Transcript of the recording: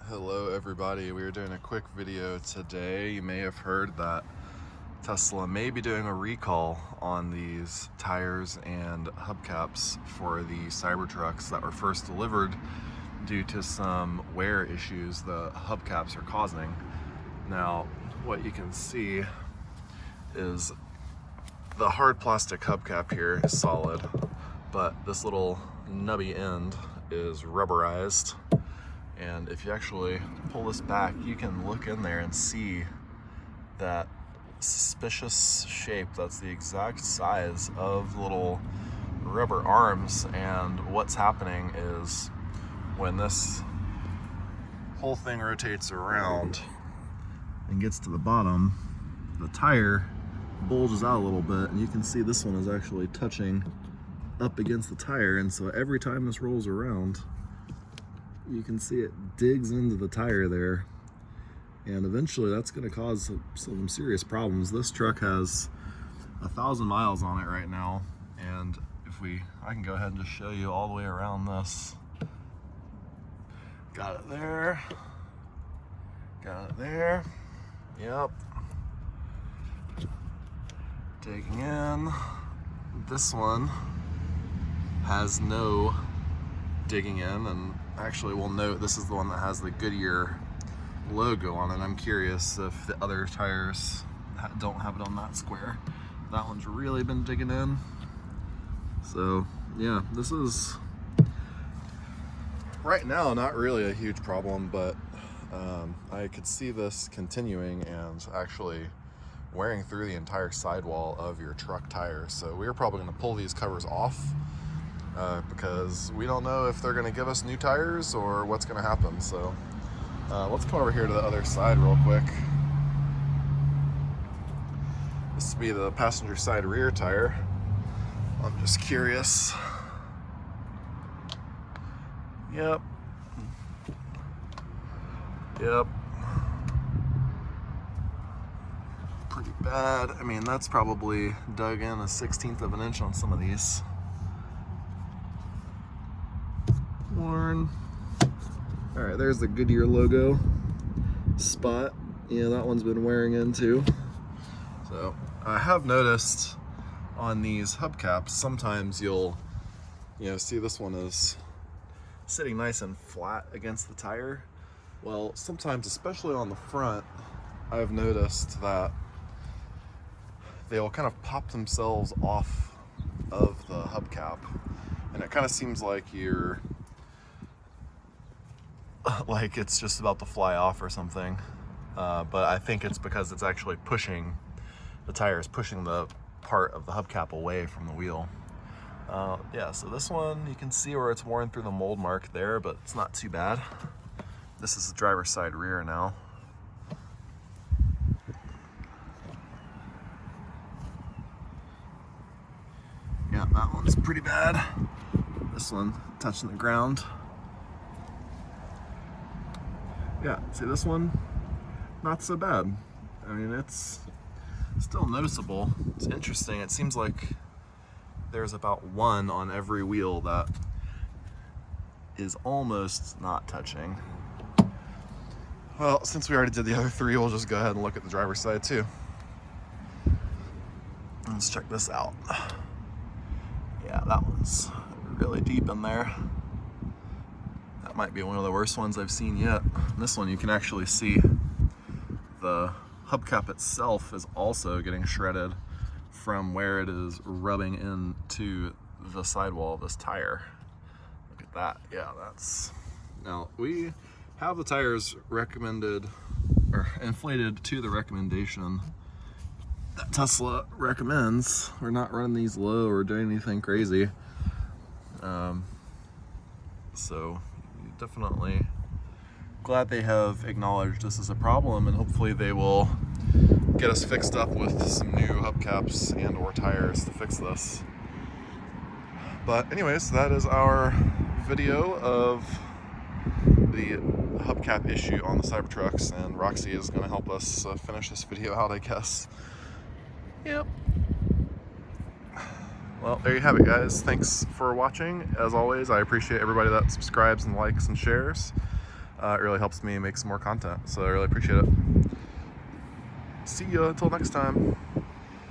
Hello everybody, we are doing a quick video today. You may have heard that Tesla may be doing a recall on these tires and hubcaps for the CyberTrucks that were first delivered due to some wear issues the hubcaps are causing. Now, what you can see is the hard plastic hubcap here is solid, but this little nubby end is rubberized. And if you actually pull this back, you can look in there and see that suspicious shape. That's the exact size of little rubber arms. And what's happening is when this whole thing rotates around and gets to the bottom, the tire bulges out a little bit, and you can see this one is actually touching up against the tire. And so every time this rolls around, you can see it digs into the tire there, and eventually that's going to cause some serious problems. This truck has 1,000 miles on it right now, and I can go ahead and just show you all the way around this. Got it there, got it there, yep. Digging in. This one has no digging in, and actually we'll note this is the one that has the Goodyear logo on it. I'm curious if the other tires don't have it on that square. That one's really been digging in. So yeah, this is right now not really a huge problem, but I could see this continuing and actually wearing through the entire sidewall of your truck tires. So we're probably going to pull these covers off because we don't know if they're going to give us new tires or what's going to happen. So let's come over here to the other side real quick. This would be the passenger side rear tire. I'm just curious. Yep. Pretty bad. I mean, that's probably dug in 1/16 of an inch on some of these. Worn. All right, there's the Goodyear logo spot. Yeah, that one's been wearing in too. So I have noticed on these hubcaps, sometimes you'll see this one is sitting nice and flat against the tire. Well, sometimes, especially on the front, I've noticed that they'll kind of pop themselves off of the hubcap, and it kind of seems like it's just about to fly off or something, but I think it's because it's actually pushing, the tire is pushing the part of the hubcap away from the wheel. Yeah, so this one, you can see where it's worn through the mold mark there, but it's not too bad. This is the driver's side rear now. Yeah, that one's pretty bad. This one touching the ground. Yeah, see this one? Not so bad. I mean, it's still noticeable. It's interesting. It seems like there's about one on every wheel that is almost not touching. Well, since we already did the other three, we'll just go ahead and look at the driver's side too. Let's check this out. Yeah, that one's really deep in there. That might be one of the worst ones I've seen yet. This one, you can actually see the hubcap itself is also getting shredded from where it is rubbing into the sidewall of this tire. Look at that. Yeah, that's... Now, we have the tires recommended or inflated to the recommendation that Tesla recommends. We're not running these low or doing anything crazy. So definitely glad they have acknowledged this is a problem, and hopefully they will get us fixed up with some new hubcaps and or tires to fix this. But anyways, that is our video of the hubcap issue on the Cybertrucks, and Roxy is going to help us finish this video out, I guess. Yep. Well, there you have it, guys. Thanks for watching. As always, I appreciate everybody that subscribes and likes and shares. It really helps me make some more content, so I really appreciate it. See ya until next time.